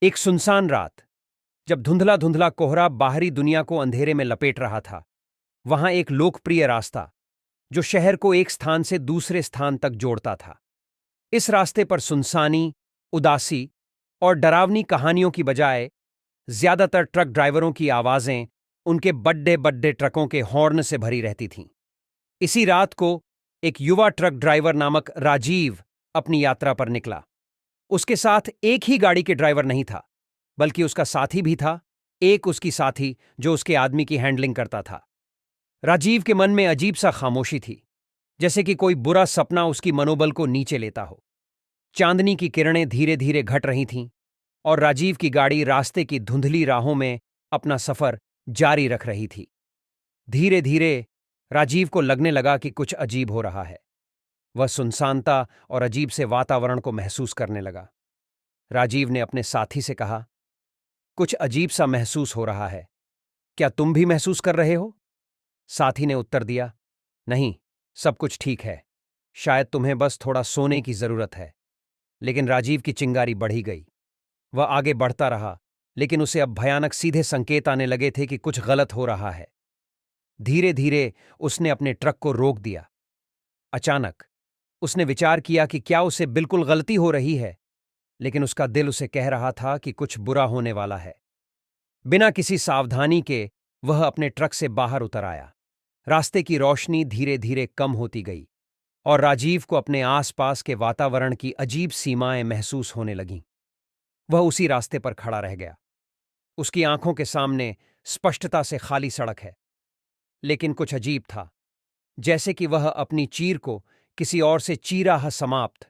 एक सुनसान रात, जब धुंधला धुंधला कोहरा बाहरी दुनिया को अंधेरे में लपेट रहा था, वहां एक लोकप्रिय रास्ता, जो शहर को एक स्थान से दूसरे स्थान तक जोड़ता था। इस रास्ते पर सुनसानी, उदासी और डरावनी कहानियों की बजाय ज्यादातर ट्रक ड्राइवरों की आवाजें उनके बड्डे बड्डे ट्रकों के हॉर्न से भरी रहती थीं। इसी रात को एक युवा ट्रक ड्राइवर नामक राजीव अपनी यात्रा पर निकला। उसके साथ एक ही गाड़ी के ड्राइवर नहीं था, बल्कि उसका साथी भी था, एक उसकी साथी जो उसके आदमी की हैंडलिंग करता था। राजीव के मन में अजीब सा खामोशी थी, जैसे कि कोई बुरा सपना उसकी मनोबल को नीचे लेता हो। चांदनी की किरणें धीरे धीरे घट रही थीं और राजीव की गाड़ी रास्ते की धुंधली राहों में अपना सफर जारी रख रही थी। धीरे धीरे राजीव को लगने लगा कि कुछ अजीब हो रहा है। वह सुनसानता और अजीब से वातावरण को महसूस करने लगा। राजीव ने अपने साथी से कहा, कुछ अजीब सा महसूस हो रहा है, क्या तुम भी महसूस कर रहे हो? साथी ने उत्तर दिया, नहीं, सब कुछ ठीक है, शायद तुम्हें बस थोड़ा सोने की जरूरत है। लेकिन राजीव की चिंगारी बढ़ी गई। वह आगे बढ़ता रहा, लेकिन उसे अब भयानक सीधे संकेत आने लगे थे कि कुछ गलत हो रहा है। धीरे धीरे उसने अपने ट्रक को रोक दिया। अचानक उसने विचार किया कि क्या उसे बिल्कुल गलती हो रही है, लेकिन उसका दिल उसे कह रहा था कि कुछ बुरा होने वाला है। बिना किसी सावधानी के वह अपने ट्रक से बाहर उतर आया। रास्ते की रोशनी धीरे धीरे कम होती गई और राजीव को अपने आसपास के वातावरण की अजीब सीमाएं महसूस होने लगीं। वह उसी रास्ते पर खड़ा रह गया। उसकी आंखों के सामने स्पष्टता से खाली सड़क है, लेकिन कुछ अजीब था, जैसे कि वह अपनी चीर को किसी और से चीरा समाप्त